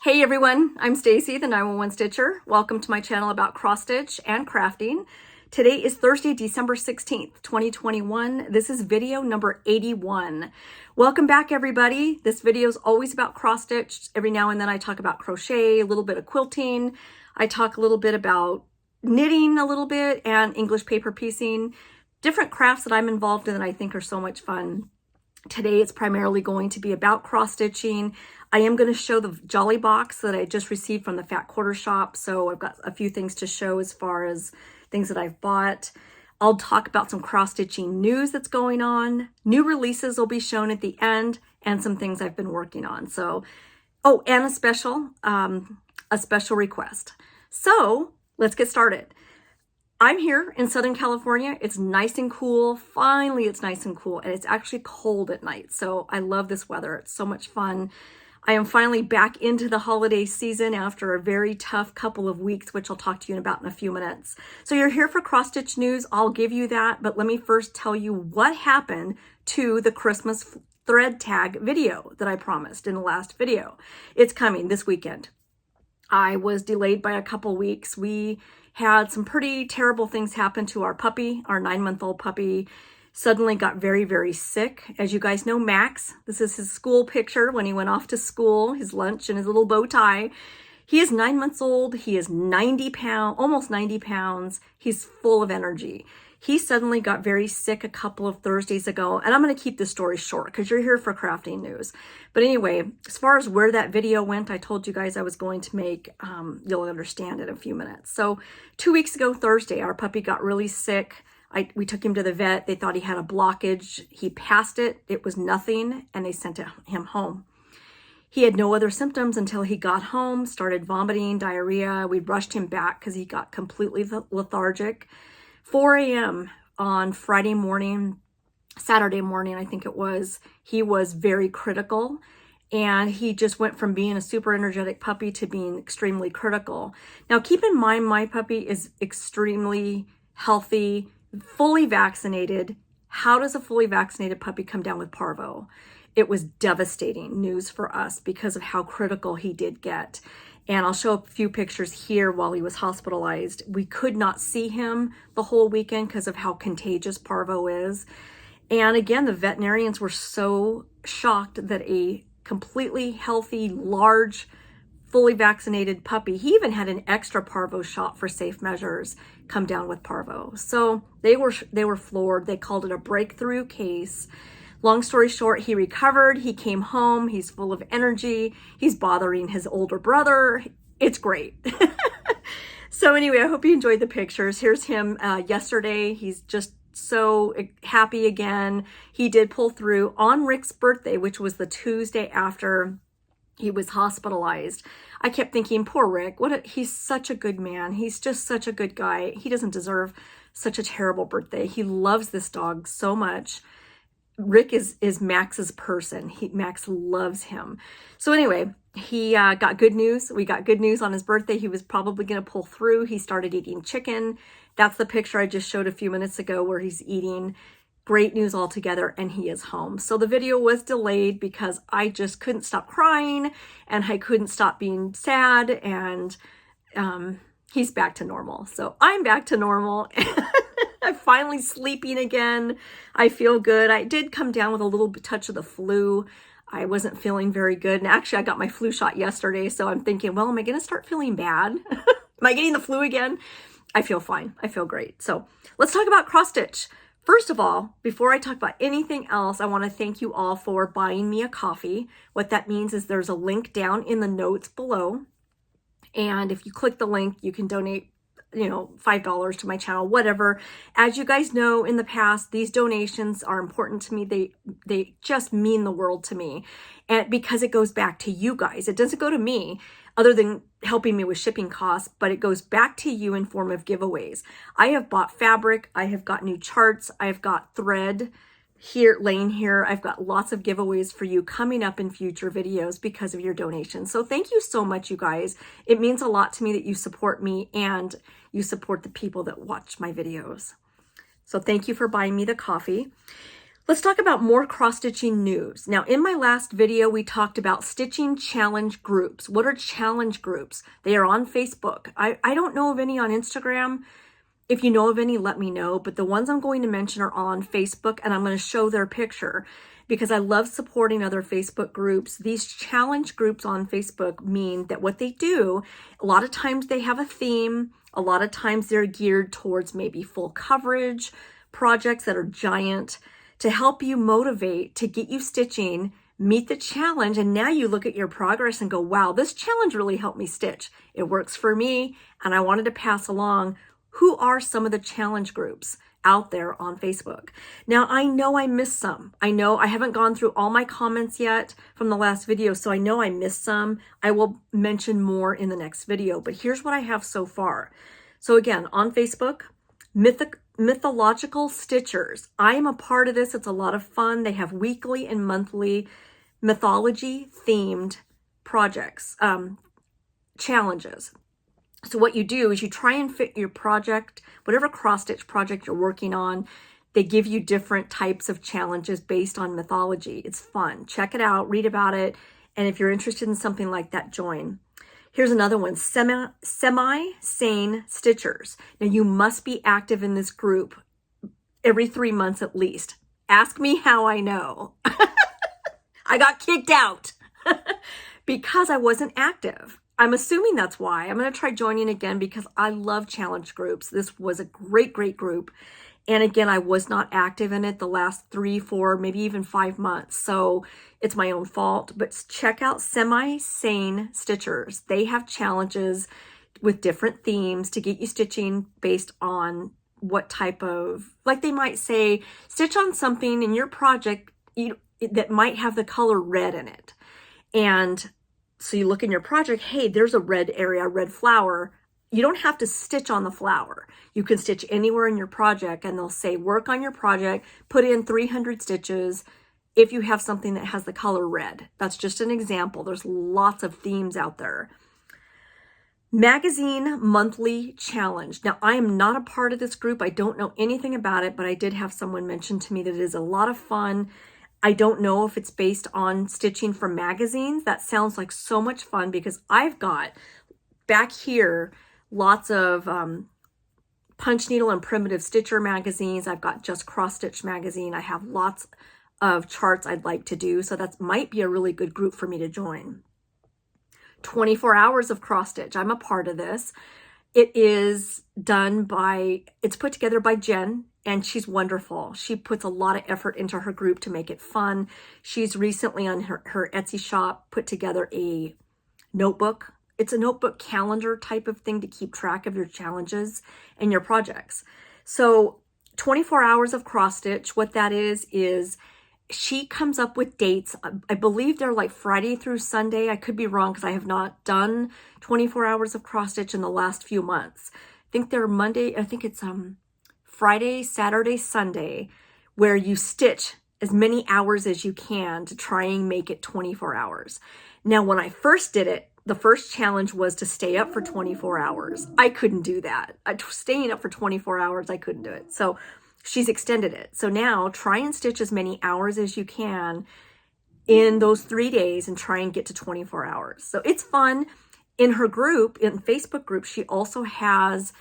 Hey everyone, I'm Stacy, the 911 Stitcher. Welcome to my channel about cross stitch and crafting. Today is Thursday, December 16th, 2021. This is video number 81. Welcome back everybody. This video is always about cross stitch. Every now and then I talk about crochet, a little bit of quilting. I talk a little bit about knitting a little bit and English paper piecing. Different crafts that I'm involved in that I think are so much fun. Today it's primarily going to be about cross stitching. I am going to show the Jolly box that I just received from the Fat Quarter Shop. So I've got a few things to show as far as things that I've bought. I'll talk about some cross stitching news that's going on. New releases will be shown at the end and some things I've been working on. So, oh, and a special request. So let's get started. I'm here in Southern California. It's nice and cool. Finally, it's nice and cool, and it's actually cold at night. So I love this weather. It's so much fun. I am finally back into the holiday season after a very tough couple of weeks, which I'll talk to you about in a few minutes. So you're here for cross stitch news. I'll give you that, but let me first tell you what happened to the Christmas thread tag video that I promised in the last video. It's coming this weekend. I was delayed by a couple weeks. We had some pretty terrible things happen to our puppy. Our 9-month-old puppy suddenly got very, very sick. As you guys know, Max, this is his school picture when he went off to school, his lunch and his little bow tie. He is 9 months old. He is 90 pounds, almost 90 pounds. He's full of energy. He suddenly got very sick a couple of Thursdays ago, and I'm going to keep this story short because you're here for crafting news. But anyway, as far as where that video went, I told you guys I was going to make, you'll understand in a few minutes. So 2 weeks ago, Thursday, our puppy got really sick. We took him to the vet. They thought he had a blockage. He passed it. It was nothing, and they sent him home. He had no other symptoms until he got home, started vomiting, diarrhea. We rushed him back because he got completely lethargic. 4 a.m. on Friday morning, Saturday morning, I think it was, he was very critical, and he just went from being a super energetic puppy to being extremely critical. Now, keep in mind, my puppy is extremely healthy, fully vaccinated. How does a fully vaccinated puppy come down with parvo? It was devastating news for us because of how critical he did get. And I'll show a few pictures here while he was hospitalized. We could not see him the whole weekend because of how contagious parvo is. And again, the veterinarians were so shocked that a completely healthy, large, fully vaccinated puppy, he even had an extra parvo shot for safe measures, come down with parvo. So they were floored. They called it a breakthrough case. Long story short, he recovered, he came home, he's full of energy, he's bothering his older brother. It's great. So anyway, I hope you enjoyed the pictures. Here's him yesterday. He's just so happy again. He did pull through on Rick's birthday, which was the Tuesday after he was hospitalized. I kept thinking, poor Rick, he's such a good man. He's just such a good guy. He doesn't deserve such a terrible birthday. He loves this dog so much. Rick is Max's person. Max loves him. So anyway, he got good news. We got good news on his birthday. He was probably going to pull through. He started eating chicken. That's the picture I just showed a few minutes ago where he's eating. Great news altogether, and he is home. So the video was delayed because I just couldn't stop crying and I couldn't stop being sad, and he's back to normal. So I'm back to normal. I'm finally sleeping again. I feel good. I did come down with a little touch of the flu. I wasn't feeling very good. And actually, I got my flu shot yesterday. So I'm thinking, well, am I going to start feeling bad? Am I getting the flu again? I feel fine. I feel great. So let's talk about cross stitch. First of all, before I talk about anything else, I want to thank you all for buying me a coffee. What that means is there's a link down in the notes below. And if you click the link, you can donate $5 to my channel, whatever. As you guys know, in the past, these donations are important to me. They just mean the world to me. And because it goes back to you guys, it doesn't go to me other than helping me with shipping costs, but it goes back to you in form of giveaways. I have bought fabric. I have got new charts. I've got thread here laying here. I've got lots of giveaways for you coming up in future videos because of your donations. So thank you so much, you guys. It means a lot to me that you support me and you support the people that watch my videos. So thank you for buying me the coffee. Let's talk about more cross-stitching news. Now, in my last video, we talked about stitching challenge groups. What are challenge groups? They are on Facebook. I don't know of any on Instagram. If you know of any, let me know. But the ones I'm going to mention are on Facebook, and I'm going to show their picture because I love supporting other Facebook groups. These challenge groups on Facebook mean that what they do, a lot of times they have a theme. A lot of times they're geared towards maybe full coverage projects that are giant, to help you motivate, to get you stitching, meet the challenge, and now you look at your progress and go, wow, this challenge really helped me stitch. It works for me, and I wanted to pass along who are some of the challenge groups out there on Facebook. Now, I know I missed some. I know I haven't gone through all my comments yet from the last video, so I know I missed some. I will mention more in the next video, but here's what I have so far. So again, on Facebook, Mythological Stitchers. I am a part of this. It's a lot of fun. They have weekly and monthly mythology themed projects, challenges. So what you do is you try and fit your project, whatever cross stitch project you're working on. They give you different types of challenges based on mythology. It's fun. Check it out, read about it. And if you're interested in something like that, join. Here's another one, Semi-Sane Stitchers. Now, you must be active in this group every 3 months at least. Ask me how I know. I got kicked out because I wasn't active. I'm assuming that's why. I'm going to try joining again because I love challenge groups. This was a great, great group. And again, I was not active in it the last 3, 4, maybe even 5 months. So it's my own fault. But check out Semi-Sane Stitchers. They have challenges with different themes to get you stitching based on what type of, like they might say, stitch on something in your project that might have the color red in it. And so you look in your project, hey, there's a red area, a red flower. You don't have to stitch on the flower. You can stitch anywhere in your project, and they'll say, work on your project, put in 300 stitches if you have something that has the color red. That's just an example. There's lots of themes out there. Magazine Monthly Challenge. Now, I am not a part of this group. I don't know anything about it, but I did have someone mention to me that it is a lot of fun. I don't know if it's based on stitching from magazines. That sounds like so much fun because I've got back here lots of Punch Needle and Primitive Stitcher magazines. I've got Just Cross Stitch magazine. I have lots of charts I'd like to do. So that might be a really good group for me to join. 24 Hours of Cross Stitch. I'm a part of this. It is done by, it's put together by Jen, and she's wonderful. She puts a lot of effort into her group to make it fun. She's recently on her Etsy shop put together a notebook. It's a notebook calendar type of thing to keep track of your challenges and your projects. So 24 Hours of Cross Stitch, what that is she comes up with dates. I believe they're like Friday through Sunday. I could be wrong because I have not done 24 Hours of Cross Stitch in the last few months. I think they're Monday. I think it's Friday, Saturday, Sunday, where you stitch as many hours as you can to try and make it 24 hours. Now, when I first did it, the first challenge was to stay up for 24 hours. I couldn't do that. Staying up for 24 hours, I couldn't do it. So she's extended it. So now try and stitch as many hours as you can in those 3 days and try and get to 24 hours. So it's fun. In her group, in Facebook group, she also has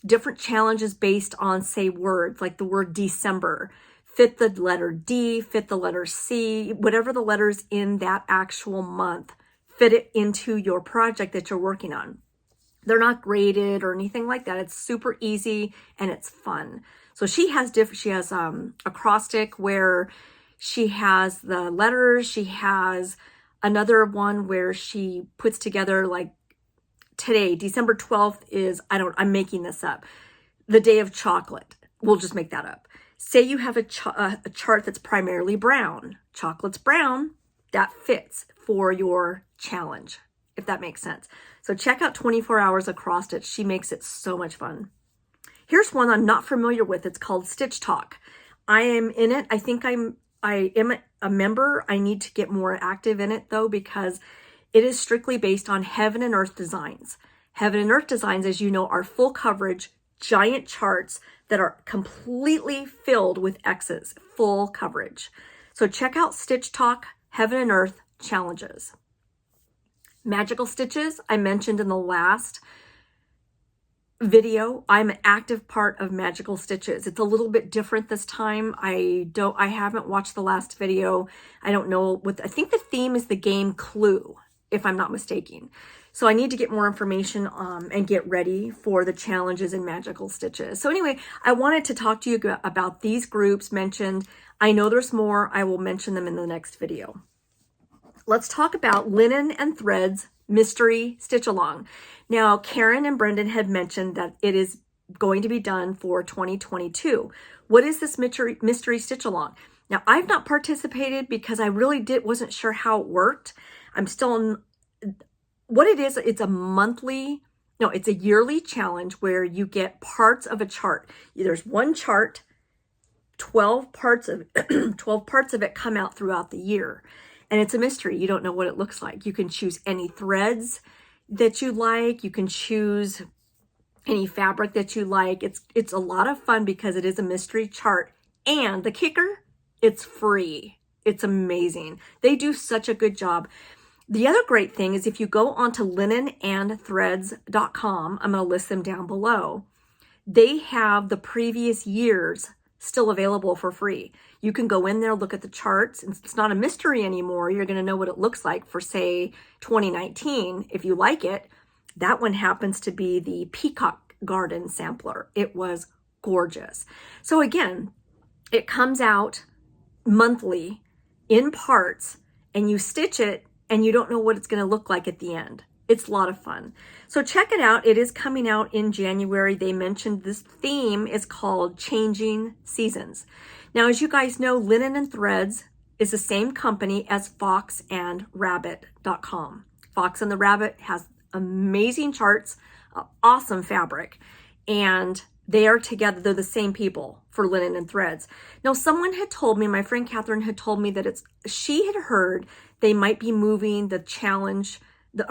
different challenges based on, say, words, like the word December. Fit the letter D, fit the letter C, whatever the letters in that actual month, fit it into your project that you're working on. They're not graded or anything like that. It's super easy and it's fun. So she has acrostic where she has the letters. She has another one where she puts together, like today, December 12th is, I'm making this up, the day of chocolate. We'll just make that up. Say you have a chart that's primarily brown. Chocolate's brown. That fits for your challenge, if that makes sense. So check out 24 Hours of Cross Stitch. She makes it so much fun. Here's one I'm not familiar with. It's called Stitch Talk. I am in it. I think I am a member. I need to get more active in it though, because it is strictly based on Heaven and Earth designs. Heaven and Earth designs, as you know, are full coverage, giant charts that are completely filled with X's, full coverage. So check out Stitch Talk Heaven and Earth challenges. Magical stitches, I mentioned in the last video. I'm an active part of Magical Stitches. It's a little bit different this time. I haven't watched the last video. I don't know I think the theme is the game Clue, if I'm not mistaken. So I need to get more information and get ready for the challenges in Magical Stitches. So anyway, I wanted to talk to you about these groups mentioned. I know there's more. I will mention them in the next video. Let's talk about Linen and Threads Mystery Stitch Along. Now, Karen and Brendan had mentioned that it is going to be done for 2022. What is this mystery stitch along? Now, I've not participated because I really wasn't sure how it worked. I'm still in, what it is, it's a yearly challenge where you get parts of a chart. There's one chart, 12 parts of 12 parts of it come out throughout the year. And it's a mystery. You don't know what it looks like. You can choose any threads that you like. You can choose any fabric that you like. It's a lot of fun because it is a mystery chart. And the kicker, it's free. It's amazing. They do such a good job. The other great thing is if you go onto linenandthreads.com, I'm going to list them down below. They have the previous years still available for free. You can go in there, look at the charts, and it's not a mystery anymore. You're going to know what it looks like for, say, 2019. If you like it, that one happens to be the Peacock Garden sampler. It was gorgeous. So again, it comes out monthly in parts, and you stitch it, and you don't know what it's going to look like at the end. It's a lot of fun. So check it out. It is coming out in January. They mentioned this theme is called Changing Seasons. Now, as you guys know, Linen and Threads is the same company as foxandrabbit.com. Fox and the Rabbit has amazing charts, awesome fabric, and they are together. They're the same people for Linen and Threads. Now, someone had told me, my friend Catherine had told me that she had heard they might be moving the challenge, the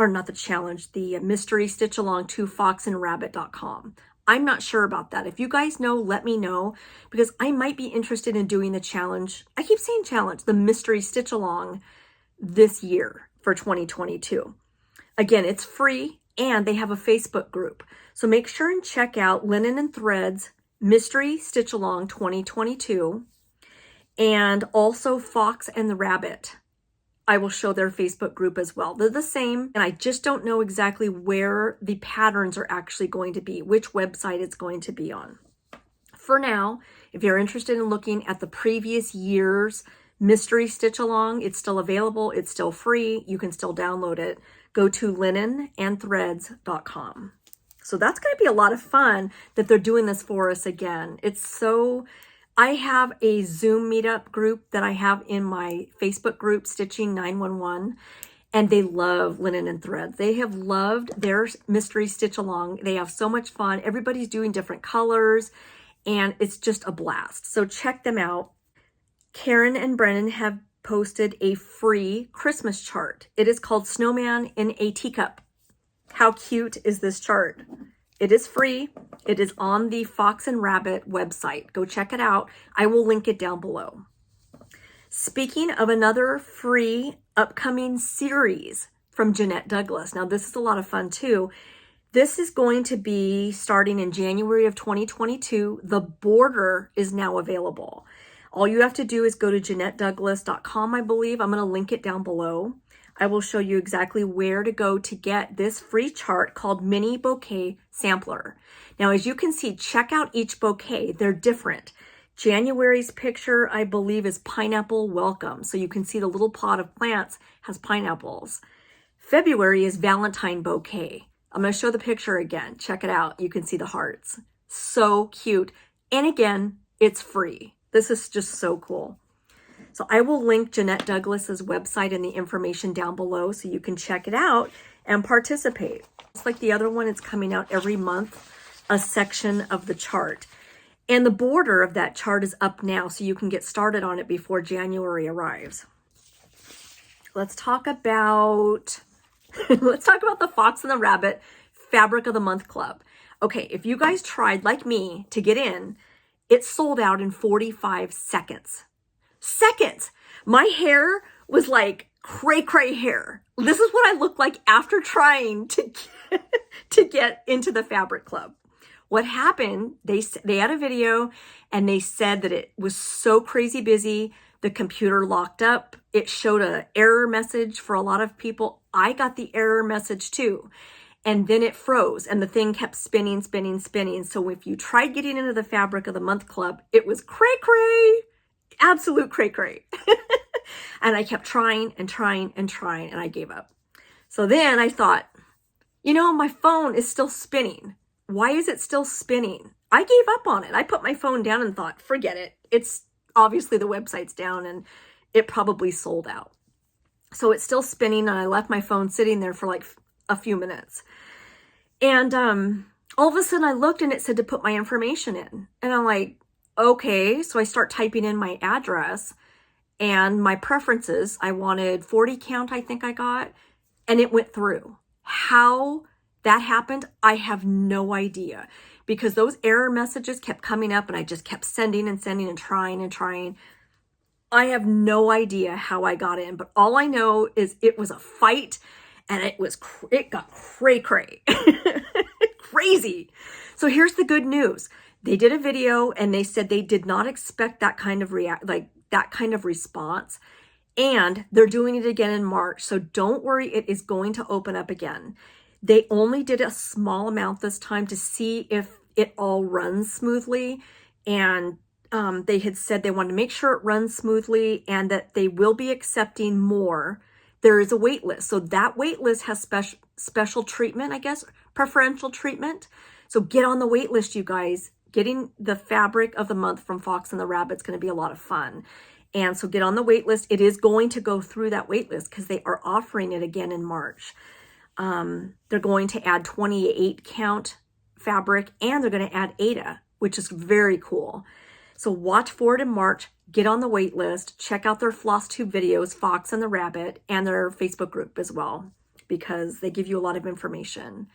mystery stitch along to foxandrabbit.com. I'm not sure about that. If you guys know, let me know, because I might be interested in doing the challenge. I keep saying challenge, the mystery stitch along this year for 2022. Again, it's free and they have a Facebook group. So make sure and check out Linen and Threads Mystery Stitch Along 2022 and also Fox and the Rabbit. I will show their Facebook group as well. They're the same, and I just don't know exactly where the patterns are actually going to be, which website it's going to be on. For now, if you're interested in looking at the previous year's mystery stitch along, it's still available, it's still free, you can still download it. Go to linenandthreads.com. So that's going to be a lot of fun that they're doing this for us again. I have a Zoom meetup group that I have in my Facebook group, Stitching 911, and they love Linen and Threads. They have loved their mystery stitch along. They have so much fun. Everybody's doing different colors, and it's just a blast. So check them out. Karen and Brennan have posted a free Christmas chart. It is called Snowman in a Teacup. How cute is this chart? It is free. It is on the Fox and Rabbit website. Go check it out. I will link it down below. Speaking of another free upcoming series from Jeannette Douglas. Now, this is a lot of fun too. This is going to be starting in January of 2022. The border is now available. All you have to do is go to JeannetteDouglas.com, I believe. I'm going to link it down below. I will show you exactly where to go to get this free chart called Mini Bouquet Sampler. Now, as you can see, check out each bouquet. They're different. January's picture, I believe, is Pineapple Welcome. So you can see the little pot of plants has pineapples. February is Valentine Bouquet. I'm going to show the picture again. Check it out. You can see the hearts. So cute. And again, it's free. This is just so cool. So I will link Jeannette Douglas's website and the information down below so you can check it out and participate. It's like the other one, it's coming out every month, a section of the chart. And the border of that chart is up now, so you can get started on it before January arrives. Let's talk about the Fox and the Rabbit Fabric of the Month Club. Okay, if you guys tried, like me, to get in, It sold out in 45 seconds. Seconds! My hair was like cray hair. This is what I look like after trying to get into the fabric club. What happened, they had a video and they said that it was so crazy busy, the computer locked up. It showed an error message for a lot of people. I got the error message too. And then it froze and the thing kept spinning. So if you tried getting into the Fabric of the Month Club, it was cray, absolute cray. And I kept trying and I gave up. So then I thought, you know, my phone is still spinning. Why is it still spinning? I gave up on it. I put my phone down and thought, forget it. It's obviously the website's down and it probably sold out. So it's still spinning and I left my phone sitting there for like a few minutes. And all of a sudden I looked and it said to put my information in. And I'm like, okay. So I start typing in my address and my preferences. I wanted 40 count, I think I got, and it went through. How that happened, I have no idea, because those error messages kept coming up and I just kept sending and trying. I have no idea how I got in, but all I know is it was a fight and it got cray. Crazy. So here's the good news. They did a video and they said they did not expect that kind of response. And they're doing it again in March. So don't worry, it is going to open up again. They only did a small amount this time to see if it all runs smoothly. And they had said they wanted to make sure it runs smoothly and that they will be accepting more. There is a wait list. So that wait list has special treatment, I guess, preferential treatment. So get on the wait list, you guys. Getting the Fabric of the Month from Fox and the Rabbit is going to be a lot of fun. And so get on the wait list. It is going to go through that wait list because they are offering it again in March. They're going to add 28 count fabric and they're going to add Aida, which is very cool. So watch for it in March. Get on the wait list. Check out their Flosstube videos, Fox and the Rabbit, and their Facebook group as well, because they give you a lot of information.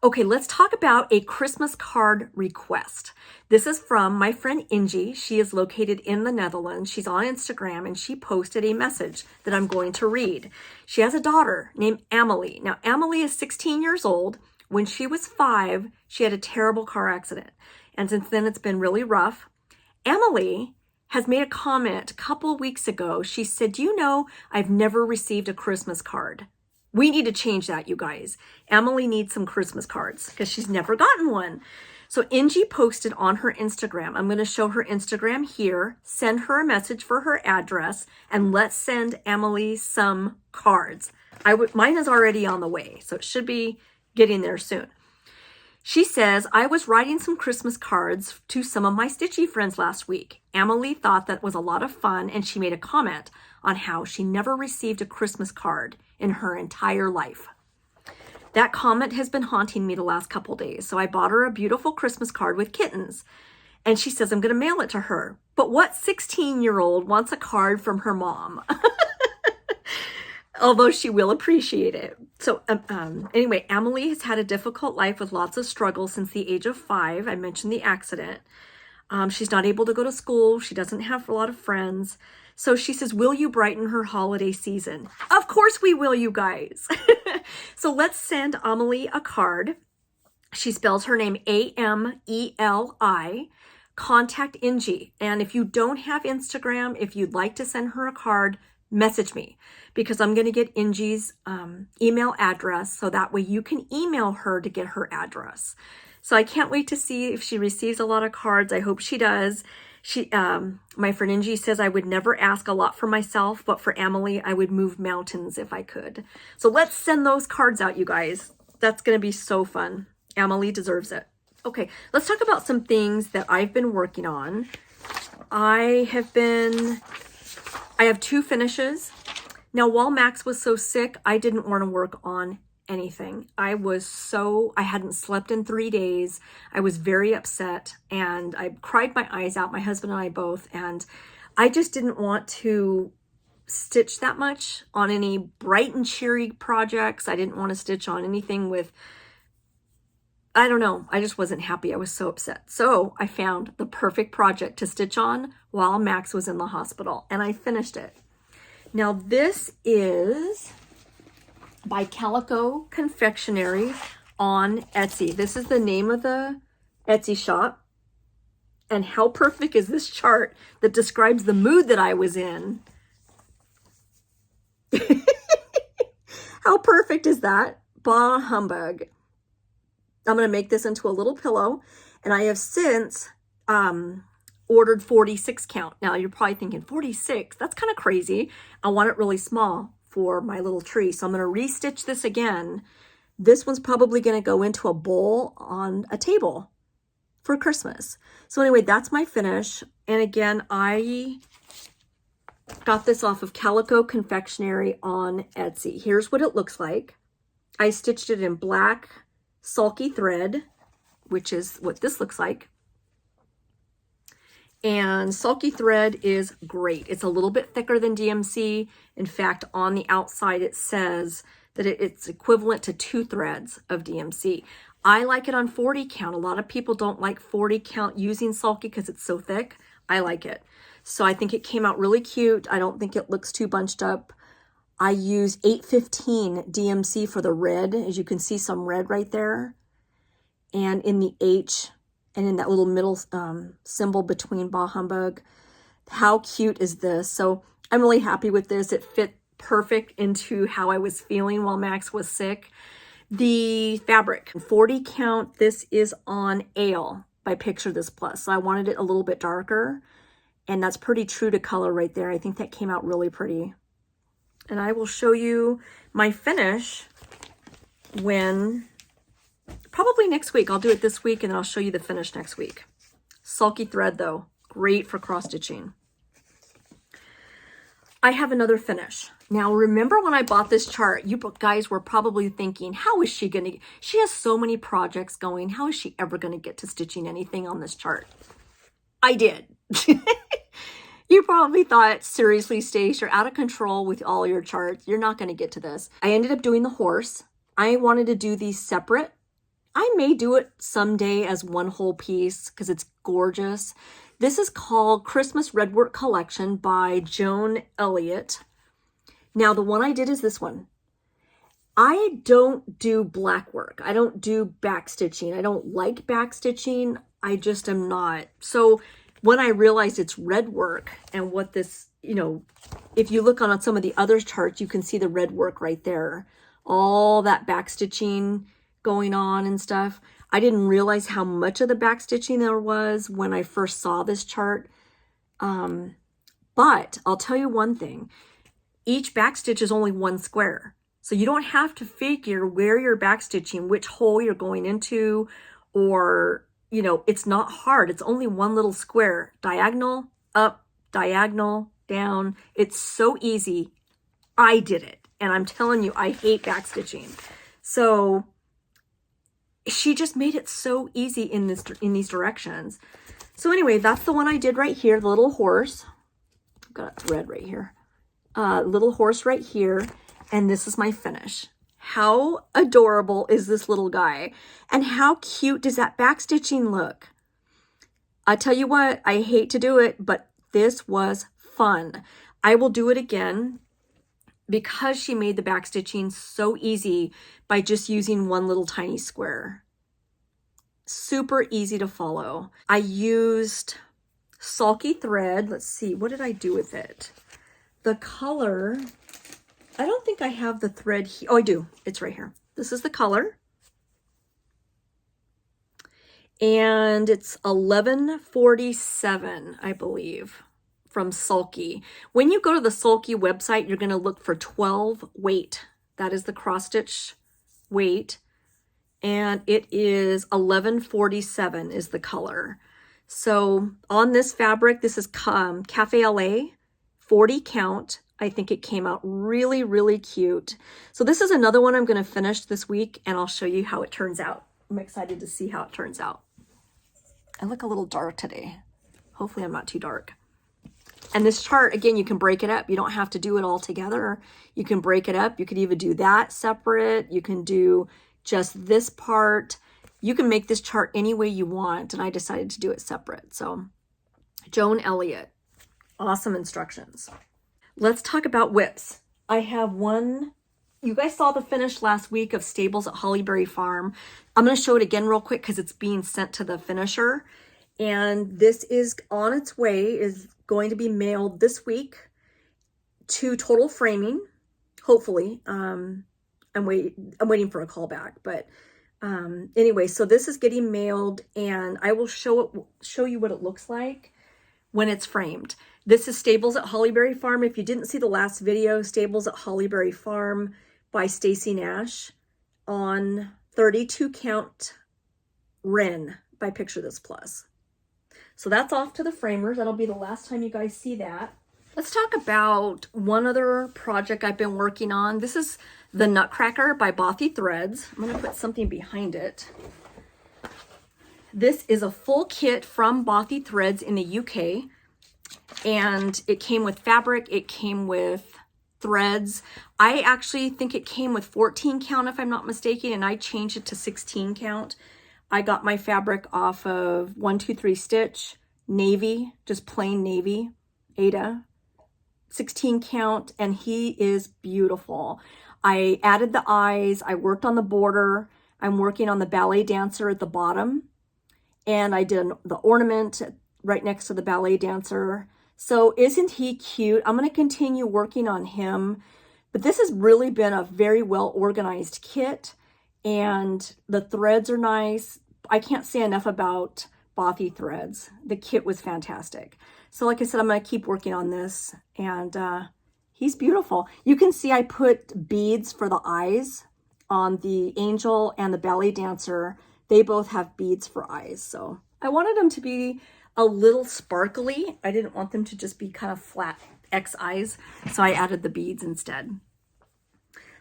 Okay, let's talk about a Christmas card request. This is from my friend Ingie. She is located in the Netherlands. She's on Instagram and she posted a message that I'm going to read. She has a daughter named Amelie. Now, Amelie is 16 years old. When she was 5, she had a terrible car accident. And since then, it's been really rough. Amelie has made a comment a couple of weeks ago. She said, do you know, I've never received a Christmas card. We need to change that, you guys. Amelie needs some Christmas cards because she's never gotten one. So Ingie posted on her Instagram. I'm going to show her Instagram here. Send her a message for her address and let's send Amelie some cards. Mine is already on the way, so it should be getting there soon. She says, I was writing some Christmas cards to some of my stitchy friends last week. Amelie thought that was a lot of fun and she made a comment on how she never received a Christmas card in her entire life. That comment has been haunting me the last couple days, so I bought her a beautiful Christmas card with kittens. And she says I'm going to mail it to her. But what 16-year-old wants a card from her mom? Although she will appreciate it. So anyway, Amelie has had a difficult life with lots of struggles since the age of 5. I mentioned the accident. She's not able to go to school. She doesn't have a lot of friends. So she says, will you brighten her holiday season? Of course we will, you guys. So let's send Amelie a card. She spells her name A-M-E-L-I. Contact Ingie. And if you don't have Instagram, if you'd like to send her a card, message me, because I'm going to get Ingie's email address so that way you can email her to get her address. So I can't wait to see if she receives a lot of cards. I hope she does. My friend Ingie says I would never ask a lot for myself, but for Amelie, I would move mountains if I could. So let's send those cards out, you guys. That's going to be so fun. Amelie deserves it. Okay, let's talk about some things that I've been working on. I have 2 finishes. Now, while Max was so sick, I didn't want to work on anything. I hadn't slept in 3 days. I was very upset and I cried my eyes out, my husband and I both, and I just didn't want to stitch that much on any bright and cheery projects. I didn't want to stitch on anything with I don't know. I just wasn't happy. I was so upset. So I found the perfect project to stitch on while Max was in the hospital, and I finished it. Now this is by Calico Confectionery on Etsy. This is the name of the Etsy shop. And how perfect is this chart that describes the mood that I was in? How perfect is that? Bah humbug. I'm going to make this into a little pillow, and I have since ordered 46 count. Now you're probably thinking 46, that's kind of crazy. I want it really small for my little tree. So I'm going to restitch this again. This one's probably going to go into a bowl on a table for Christmas. So anyway, that's my finish. And again, I got this off of Calico Confectionery on Etsy. Here's what it looks like. I stitched it in black sulky thread, which is what this looks like. And sulky thread is great. It's a little bit thicker than DMC. In fact, on the outside it says that it's equivalent to 2 threads of DMC. I like it on 40 count. A lot of people don't like 40 count using sulky because it's so thick. I like it. So I think it came out really cute. I don't think it looks too bunched up. I use 815 DMC for the red. As you can see, some red right there. And in the H, and in that little middle symbol between Bah Humbug. How cute is this? So I'm really happy with this. It fit perfect into how I was feeling while Max was sick. The fabric, 40 count, this is on Ale by Picture This Plus. So I wanted it a little bit darker, and that's pretty true to color right there. I think that came out really pretty. And I will show you my finish when, probably next week. I'll do it this week, and then I'll show you the finish next week. Sulky thread though, great for cross stitching. I have another finish. Now, remember when I bought this chart, you guys were probably thinking, how is she gonna, she has so many projects going, how is she ever gonna get to stitching anything on this chart? I did. You probably thought, seriously, Stace, you're out of control with all your charts. You're not gonna get to this. I ended up doing the horse. I wanted to do these separate. I may do it someday as one whole piece because it's gorgeous. This is called Christmas Redwork Collection by Joan Elliott. Now, the one I did is this one. I don't do black work. I don't do back stitching. I don't like back stitching. I just am not. So when I realized it's red work and what this, you know, if you look on some of the other charts, you can see the red work right there. All that back stitching going on and stuff. I didn't realize how much of the back stitching there was when I first saw this chart. But I'll tell you one thing. Each back stitch is only one square. So you don't have to figure where you're back stitching, which hole you're going into, or, you know, it's not hard. It's only one little square. Diagonal, up, diagonal, down. It's so easy. I did it. And I'm telling you, I hate back stitching. So she just made it so easy in these directions. So anyway, that's the one I did right here, the little horse. I've got a thread right here. Little horse right here. And this is my finish. How adorable is this little guy? And how cute does that back stitching look? I tell you what, I hate to do it, but this was fun. I will do it again because she made the back stitching so easy by just using one little tiny square. Super easy to follow. I used sulky thread. Let's see, what did I do with it? The color, I don't think I have the thread here. Oh, I do. It's right here. This is the color. And it's 1147, I believe, from Sulky. When you go to the Sulky website, you're going to look for 12 weight. That is the cross stitch weight. And it is 1147 is the color. So on this fabric, this is Cafe LA, 40 count. I think it came out really, really cute. So this is another one I'm going to finish this week, and I'll show you how it turns out. I'm excited to see how it turns out. I look a little dark today. Hopefully I'm not too dark. And this chart, again, you can break it up. You don't have to do it all together. You can break it up. You could even do that separate. You can do just this part. You can make this chart any way you want, and I decided to do it separate. So Joan Elliott, awesome instructions. Let's talk about whips. I have one, you guys saw the finish last week of Stables at Hollyberry Farm. I'm going to show it again real quick because it's being sent to the finisher. And this is on its way, is going to be mailed this week to Total Framing, hopefully. I'm waiting for a call back, but anyway, so this is getting mailed, and I will show you what it looks like when it's framed. This is Stables at Hollyberry Farm. If you didn't see the last video, Stables at Hollyberry Farm by Stacy Nash on 32 count Wren by Picture This Plus. So that's off to the framers. That'll be the last time you guys see that. Let's talk about one other project I've been working on. This is the Nutcracker by Bothy Threads. I'm going to put something behind it. This is a full kit from Bothy Threads in the UK. And it came with fabric. It came with threads. I actually think it came with 14 count, if I'm not mistaken, and I changed it to 16 count. I got my fabric off of 123 Stitch, navy, just plain navy, Ada, 16 count, and he is beautiful. I added the eyes, I worked on the border, I'm working on the ballet dancer at the bottom, and I did the ornament right next to the ballet dancer. So isn't he cute? I'm going to continue working on him, but this has really been a very well organized kit, and the threads are nice. I can't say enough about Bothy Threads. The kit was fantastic. So like I said, I'm going to keep working on this, and he's beautiful. You can see I put beads for the eyes on the angel and the ballet dancer. They both have beads for eyes. So I wanted them to be a little sparkly. I didn't want them to just be kind of flat X eyes. So I added the beads instead.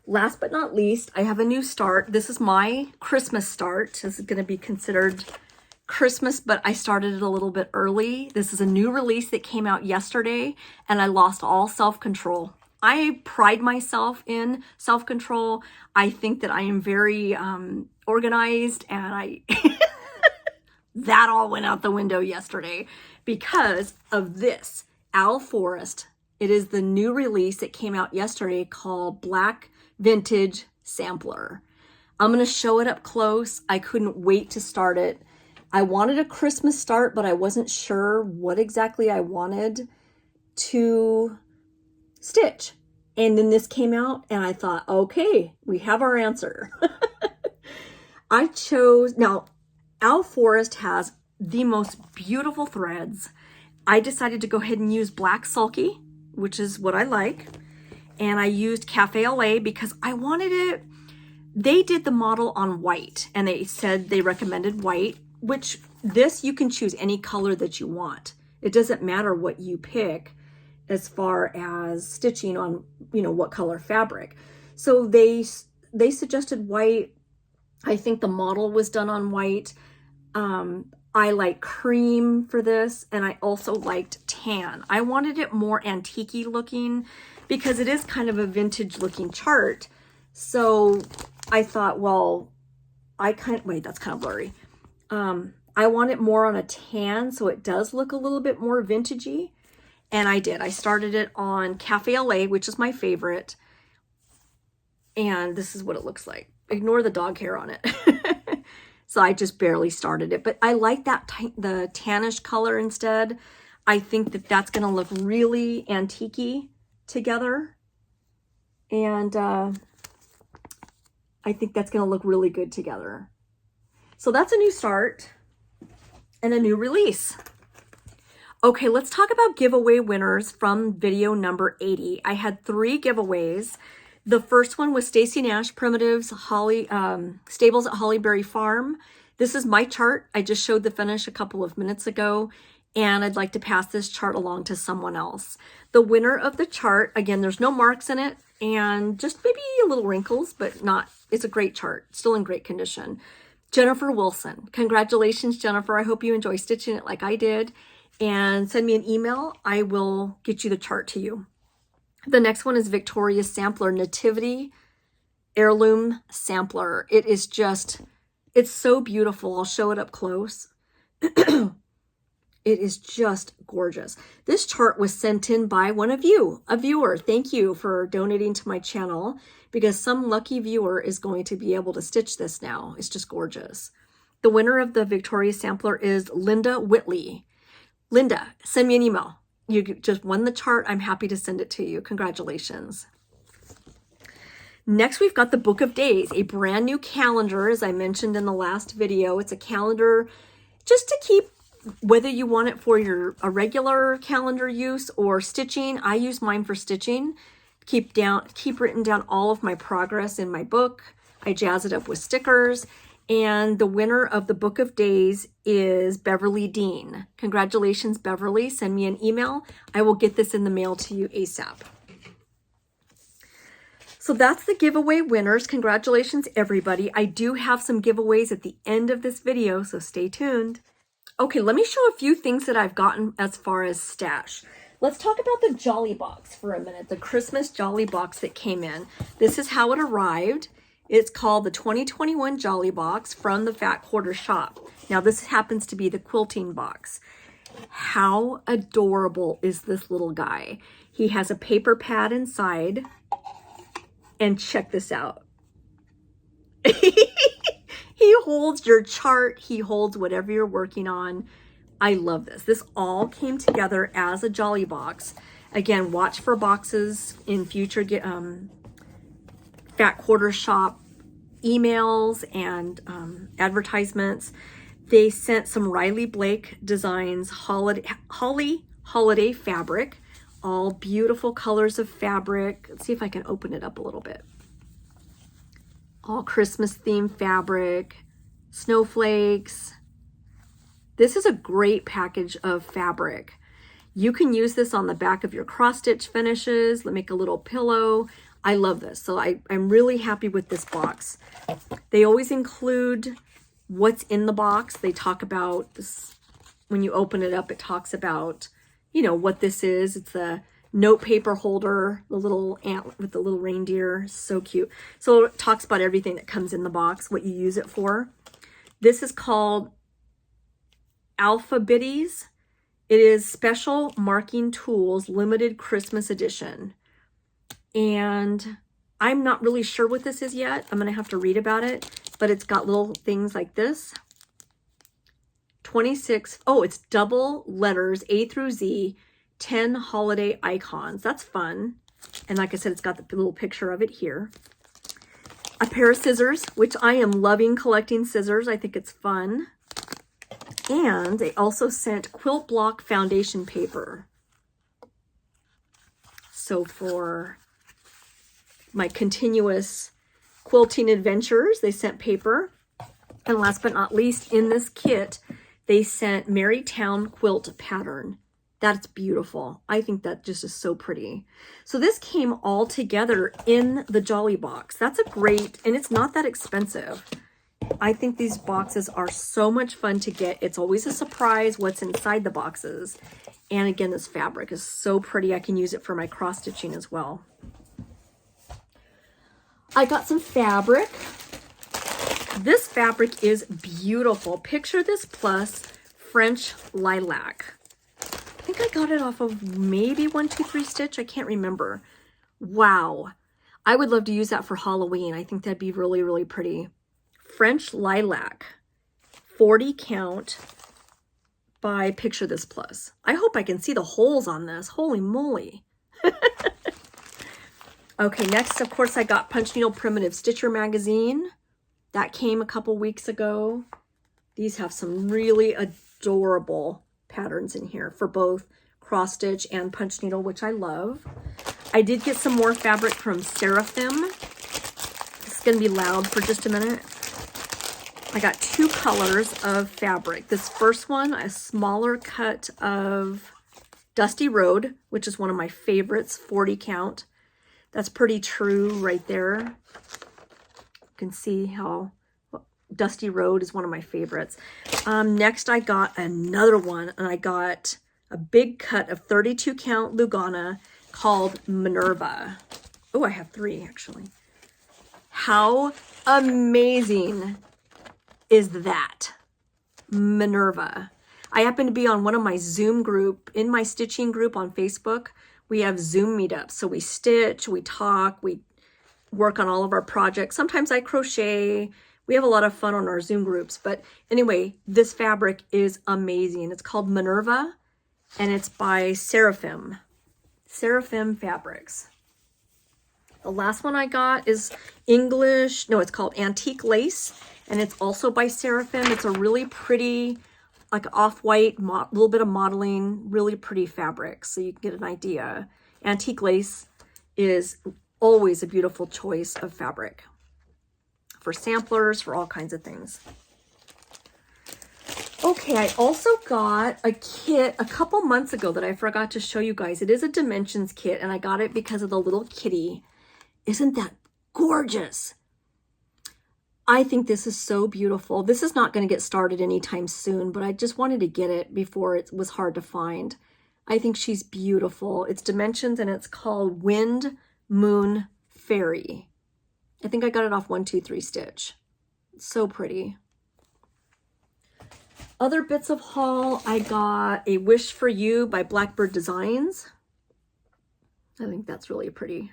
Last but not least, I have a new start. This is my Christmas start. This is going to be considered Christmas, but I started it a little bit early. This is a new release that came out yesterday, and I lost all self-control. I pride myself in self-control. I think that I am very organized, and that all went out the window yesterday because of this Owl Forest. It is the new release that came out yesterday called Black Vintage Sampler. I'm going to show it up close. I couldn't wait to start it. I wanted a Christmas start, but I wasn't sure what exactly I wanted to stitch. And then this came out, and I thought, okay, we have our answer. I chose, now, Owl Forest has the most beautiful threads. I decided to go ahead and use Black Sulky, which is what I like. And I used Cafe LA because I wanted it. They did the model on white, and they said they recommended white, which this you can choose any color that you want. It doesn't matter what you pick as far as stitching on, you know, what color fabric. So they suggested white. I think the model was done on white. I like cream for this, and I also liked tan. I wanted it more antique-y looking because it is kind of a vintage looking chart. So I thought, well, wait, that's kind of blurry. I want it more on a tan, so it does look a little bit more vintagey. And I did. I started it on Cafe LA, which is my favorite. And this is what it looks like. Ignore the dog hair on it. So I just barely started it. But I like that the tannish color instead. I think that that's going to look really antique-y together. And I think that's going to look really good together. So that's a new start and a new release. Okay, let's talk about giveaway winners from video number 80. I had 3 giveaways. The first one was Stacy Nash Primitives Stables at Hollyberry Farm. This is my chart. I just showed the finish a couple of minutes ago, and I'd like to pass this chart along to someone else. The winner of the chart, again, there's no marks in it, and just maybe a little wrinkles, but not, it's a great chart, still in great condition. Jennifer Wilson. Congratulations, Jennifer. I hope you enjoy stitching it like I did. And send me an email. I will get you the chart to you. The next one is Victoria's Sampler Nativity Heirloom Sampler. It is just It's so beautiful. I'll show it up close. It is just gorgeous. This chart was sent in by one of you, a viewer. Thank you for donating to my channel, because some lucky viewer is going to be able to stitch this now. It's just gorgeous. The winner of the Victoria Sampler is Linda Whitley. Linda, send me an email. You just won the chart. I'm happy to send it to you. Congratulations. Next, we've got the Book of Days, a brand new calendar, as I mentioned in the last video. It's a calendar just to keep, whether you want it for a regular calendar use or stitching. I use mine for stitching. Keep written down all of my progress in my book. I jazz it up with stickers. And the winner of the Book of Days is Beverly Dean. Congratulations, Beverly. Send me an email. I will get this in the mail to you ASAP. So that's the giveaway winners. Congratulations, everybody. I do have some giveaways at the end of this video, so stay tuned. Okay, let me show a few things that I've gotten as far as stash. Let's talk about the Jolly Box for a minute, the Christmas Jolly Box that came in. This is how it arrived. It's called the 2021 Jolly Box from the Fat Quarter Shop. Now, this happens to be the quilting box. How adorable is this little guy? He has a paper pad inside. And check this out. He holds your chart. He holds whatever you're working on. I love this. This all came together as a Jolly Box. Again, watch for boxes in future Fat Quarter Shop emails and advertisements. They sent some Riley Blake Designs holiday fabric, all beautiful colors of fabric. Let's see if I can open it up a little bit. All Christmas themed fabric, snowflakes. This is a great package of fabric. You can use this on the back of your cross stitch finishes. Let me make a little pillow. I love this. So I'm really happy with this box. They always include what's in the box. They talk about this. When you open it up, it talks about, you know, what this is. It's a note paper holder, the little ant with the little reindeer. So cute. So it talks about everything that comes in the box, what you use it for. This is called Alphabitties. It is Special Marking Tools Limited Christmas Edition. And I'm not really sure what this is yet. I'm going to have to read about it, but it's got little things like this. 26, oh, it's double letters, A through Z, 10 holiday icons. That's fun. And like I said, it's got the little picture of it here. A pair of scissors, which I am loving collecting scissors. I think it's fun. And they also sent quilt block foundation paper. So for my continuous quilting adventures, they sent paper. And last but not least, in this kit, they sent Marytown quilt pattern. That's beautiful. I think that just is so pretty. So this came all together in the Jolly Box. That's a great, and it's not that expensive. I think these boxes are so much fun to get. It's always a surprise what's inside the boxes. And again, this fabric is so pretty. I can use it for my cross stitching as well. I got some fabric. This fabric is beautiful. Picture this plus French lilac. I think I got it off of maybe 123 Stitch. I can't remember. Wow. I would love to use that for Halloween. I think that'd be really, really pretty. French lilac, 40 count by Picture This Plus. I hope I can see the holes on this. Holy moly. Okay, next, of course, I got Punch Needle Primitive Stitcher magazine. That came a couple weeks ago. These have some really adorable patterns in here for both cross stitch and punch needle, which I love. I did get some more fabric from Seraphim. It's going to be loud for just a minute. I got 2 colors of fabric. This first one, a smaller cut of Dusty Road, which is one of my favorites, 40 count. That's pretty true right there. You can see how Dusty Road is one of my favorites. Next, I got another one, and I got a big cut of 32 count Lugana called Minerva. Oh, I have 3 actually. How amazing is that Minerva. I happen to be on one of my Zoom group, in my stitching group on Facebook. We have Zoom meetups. So we stitch, we talk, we work on all of our projects. Sometimes I crochet. We have a lot of fun on our Zoom groups. But anyway, this fabric is amazing. It's called Minerva, and it's by Seraphim. Seraphim Fabrics. The last one I got is English. No, it's called Antique Lace, and it's also by Seraphim. It's a really pretty, like off-white, little bit of modeling, really pretty fabric, so you can get an idea. Antique lace is always a beautiful choice of fabric for samplers, for all kinds of things. Okay, I also got a kit a couple months ago that I forgot to show you guys. It is a dimensions kit, and I got it because of the little kitty. Isn't that gorgeous? I think this is so beautiful. This is not going to get started anytime soon, but I just wanted to get it before it was hard to find. I think she's beautiful. It's dimensions, and it's called Wind Moon Fairy. I think I got it off 123 Stitch. It's so pretty. Other bits of haul, I got a Wish for You by Blackbird Designs. I think that's really pretty.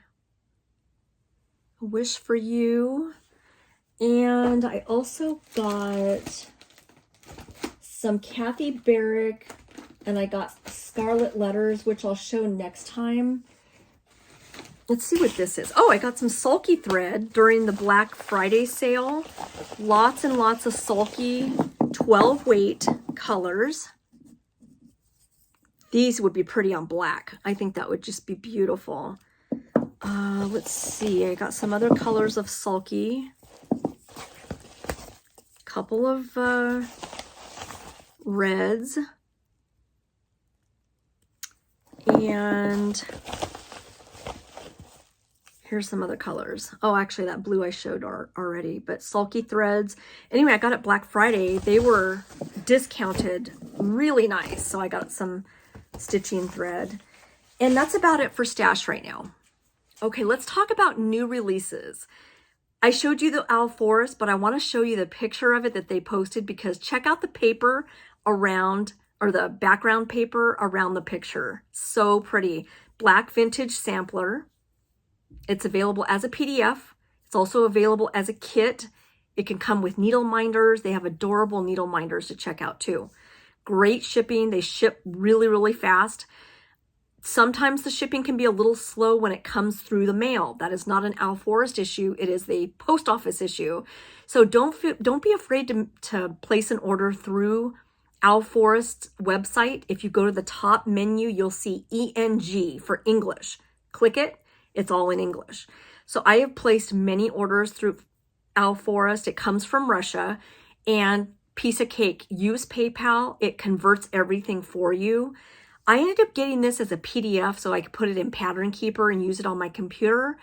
A Wish for You. And I also got some Kathy Barrick, and I got Scarlet Letters, which I'll show next time. Let's see what this is. Oh, I got some sulky thread during the Black Friday sale. Lots and lots of sulky 12 weight colors. These would be pretty on black. I think that would just be beautiful. Let's see. I got some other colors of sulky. Couple of reds. And here's some other colors. Oh, actually that blue I showed already, but sulky threads. Anyway, I got it Black Friday. They were discounted really nice. So I got some stitching thread. And that's about it for stash right now. Okay, let's talk about new releases. I showed you the Owl Forest, but I want to show you the picture of it that they posted, because check out the paper around, or the background paper around the picture. So pretty. Black vintage sampler. It's available as a PDF. It's also available as a kit. It can come with needle minders. They have adorable needle minders to check out too. Great shipping. They ship really, really fast. Sometimes the shipping can be a little slow when it comes through the mail. That is not an Owl Forest issue. It is the post office issue. So don't be afraid to place an order through Owl Forest's website. If you go to the top menu, you'll see ENG for English. Click it. It's all in English. So I have placed many orders through Owl Forest. It comes from Russia, and piece of cake. Use PayPal. It converts everything for you. I ended up getting this as a PDF so I could put it in Pattern Keeper and use it on my computer.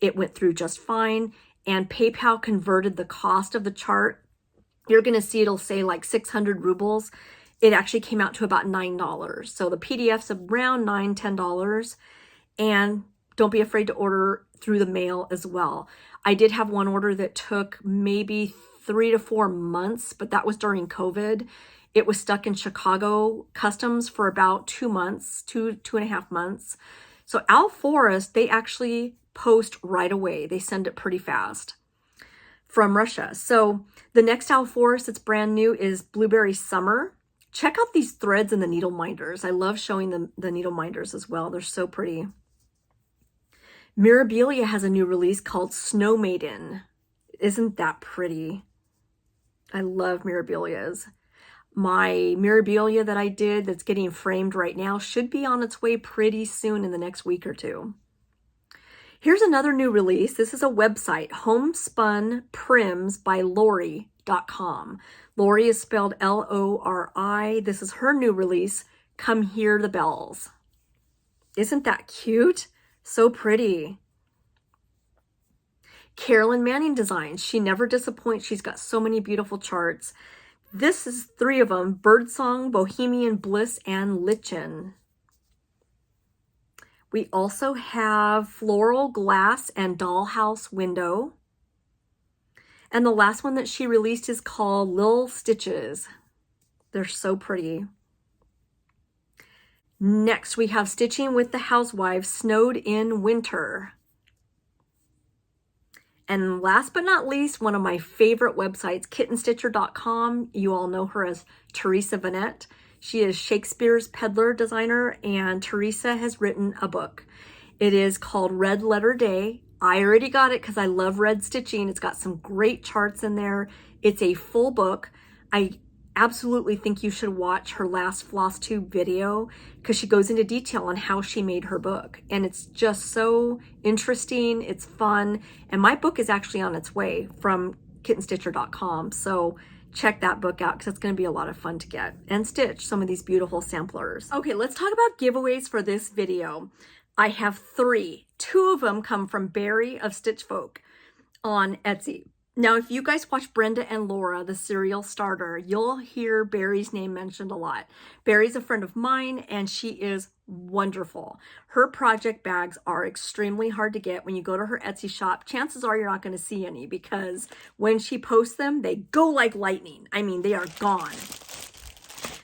It went through just fine, and PayPal converted the cost of the chart. You're going to see it'll say like 600 rubles. It actually came out to about $9. So the PDF's around $9, $10. And don't be afraid to order through the mail as well. I did have one order that took maybe 3 to 4 months, but that was during COVID. It was stuck in Chicago customs for about 2 months, two and a half months. So Owl Forest, they actually post right away. They send it pretty fast from Russia. So the next Owl Forest that's brand new is Blueberry Summer. Check out these threads and the needle minders. I love showing them the needle minders as well. They're so pretty. Mirabilia has a new release called Snow Maiden. Isn't that pretty? I love Mirabilias. My Mirabilia that I did that's getting framed right now should be on its way pretty soon in the next week or two. Here's another new release. This is a website, Homespun Prims by Lori.com. Lori is spelled Lori. This is her new release, Come Hear the Bells. Isn't that cute? So pretty. Carolyn Manning Designs. She never disappoints. She's got so many beautiful charts. This is 3 of them: Birdsong, Bohemian Bliss, and Lichen. We also have Floral Glass and Dollhouse Window. And the last one that she released is called Lil Stitches. They're so pretty. Next, we have Stitching with the Housewives, Snowed in Winter. And last but not least, one of my favorite websites, KittenStitcher.com. You all know her as Teresa Vanette. She is Shakespeare's peddler designer, and Teresa has written a book. It is called Red Letter Day. I already got it because I love red stitching. It's got some great charts in there. It's a full book. I absolutely think you should watch her last Flosstube video because she goes into detail on how she made her book. And it's just so interesting. It's fun. And my book is actually on its way from KittenStitcher.com. So check that book out because it's going to be a lot of fun to get and stitch some of these beautiful samplers. Okay, let's talk about giveaways for this video. I have 3. 2 of them come from Barry of Stitch Folk on Etsy. Now, if you guys watch Brenda and Laura, the serial starter, you'll hear Barry's name mentioned a lot. Barry's a friend of mine, and she is wonderful. Her project bags are extremely hard to get. When you go to her Etsy shop, chances are you're not going to see any because when she posts them, they go like lightning. I mean, they are gone.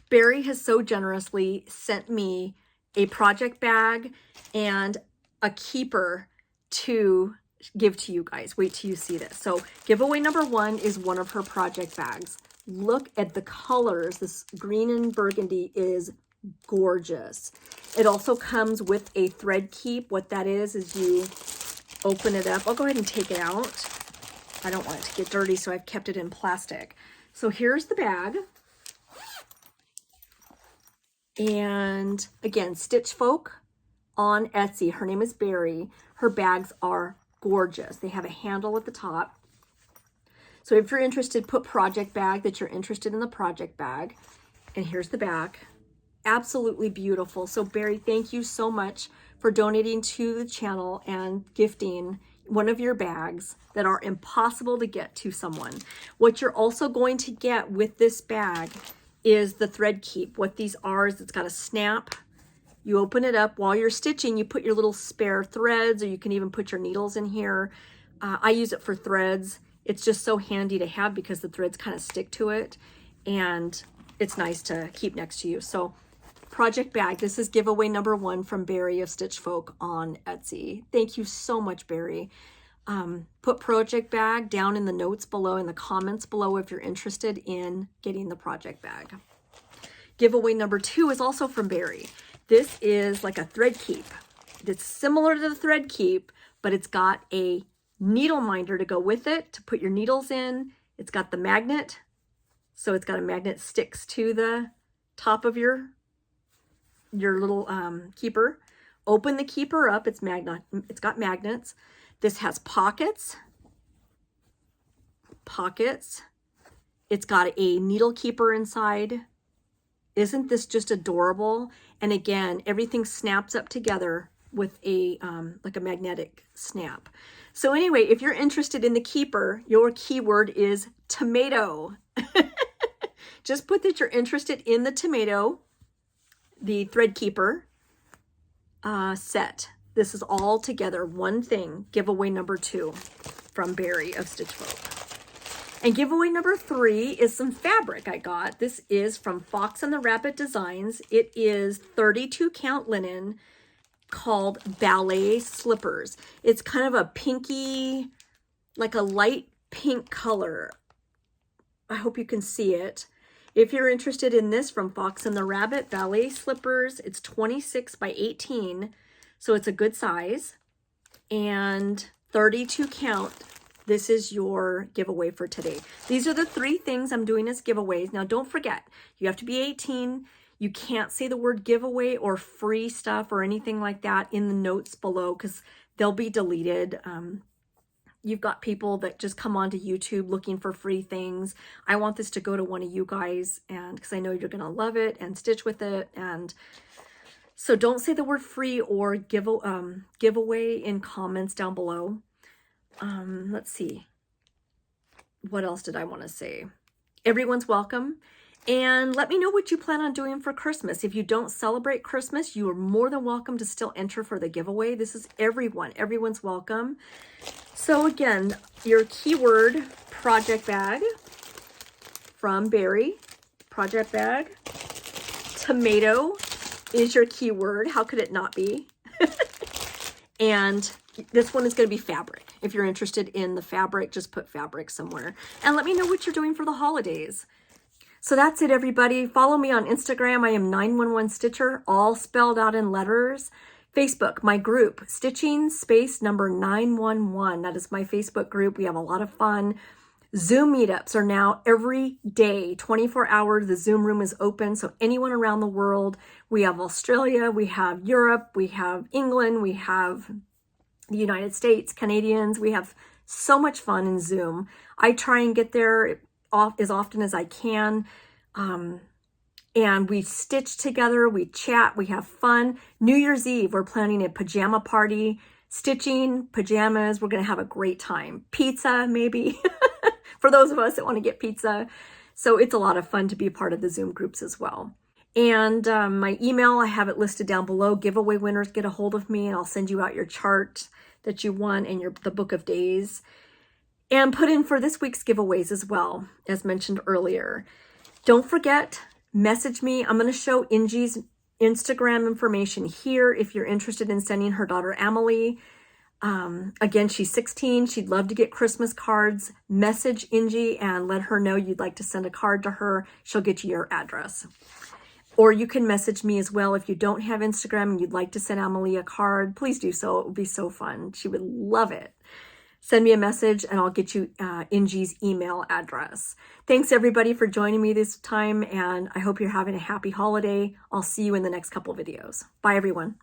Barry has so generously sent me a project bag and a keeper to give to you guys. Wait till you see this. So giveaway number 1 is one of her project bags. Look at the colors. This green and burgundy is gorgeous. It also comes with a thread keep. What that is you open it up. I'll go ahead and take it out. I don't want it to get dirty, so I've kept it in plastic. So here's the bag. And again, Stitch Folk on Etsy. Her name is Barry. Her bags are gorgeous. They have a handle at the top. So if you're interested, put project bag that you're interested in the project bag. And here's the back. Absolutely beautiful. So Barry, thank you so much for donating to the channel and gifting one of your bags that are impossible to get to someone. What you're also going to get with this bag is the thread keep. What these are is it's got a snap. You open it up while you're stitching, you put your little spare threads, or you can even put your needles in here. I use it for threads. It's just so handy to have because the threads kind of stick to it and it's nice to keep next to you. So project bag, this is giveaway number 1 from Barry of Stitch Folk on Etsy. Thank you so much, Barry. Put project bag down in the notes below, in the comments below if you're interested in getting the project bag. Giveaway number 2 is also from Barry. This is like a thread keep. It's similar to the thread keep, but it's got a needle minder to go with it to put your needles in. It's got the magnet. So it's got a magnet sticks to the top of your little keeper. Open the keeper up. It's got magnets. This has pockets. It's got a needle keeper inside. Isn't this just adorable? And again, everything snaps up together with a like a magnetic snap. So anyway, if you're interested in the keeper, your keyword is tomato. Just put that you're interested in the tomato, the thread keeper set. This is all together, one thing. Giveaway number 2 from Barry of Stitch Folk. And giveaway number 3 is some fabric I got. This is from Fox and the Rabbit Designs. It is 32 count linen called Ballet Slippers. It's kind of a pinky, like a light pink color. I hope you can see it. If you're interested in this from Fox and the Rabbit Ballet Slippers, it's 26 by 18. So it's a good size. And 32 count. This is your giveaway for today. These are the 3 things I'm doing as giveaways. Now, don't forget, you have to be 18. You can't say the word giveaway or free stuff or anything like that in the notes below because they'll be deleted. You've got people that just come onto YouTube looking for free things. I want this to go to one of you guys, and because I know you're going to love it and stitch with it. And so don't say the word free or giveaway in comments down below. Let's see. What else did I want to say? Everyone's welcome. And let me know what you plan on doing for Christmas. If you don't celebrate Christmas, you are more than welcome to still enter for the giveaway. This is everyone. Everyone's welcome. So again, your keyword, project bag from Barry. Project bag. Tomato is your keyword. How could it not be? And this one is going to be fabric. If you're interested in the fabric, just put fabric somewhere. And let me know what you're doing for the holidays. So that's it, everybody. Follow me on Instagram. I am 911 Stitcher, all spelled out in letters. Facebook, my group, Stitching Space number 911. That is my Facebook group. We have a lot of fun. Zoom meetups are now every day, 24 hours. The Zoom room is open. So anyone around the world, we have Australia, we have Europe, we have England, we have the United States, Canadians. We have so much fun in Zoom. I try and get there as often as I can. And we stitch together, we chat, we have fun. New Year's Eve, we're planning a pajama party, stitching, pajamas. We're going to have a great time. Pizza, maybe, for those of us that want to get pizza. So it's a lot of fun to be a part of the Zoom groups as well. And my email, I have it listed down below. Giveaway winners, get a hold of me and I'll send you out your chart that you won and the book of days. And put in for this week's giveaways as well, as mentioned earlier. Don't forget, message me. I'm going to show Ingie's Instagram information here if you're interested in sending her daughter Emily. Again, she's 16. She'd love to get Christmas cards. Message Ingie and let her know you'd like to send a card to her. She'll get you your address. Or you can message me as well if you don't have Instagram and you'd like to send Emily a card. Please do so. It would be so fun. She would love it. Send me a message and I'll get you Ingie's email address. Thanks everybody for joining me this time and I hope you're having a happy holiday. I'll see you in the next couple videos. Bye everyone.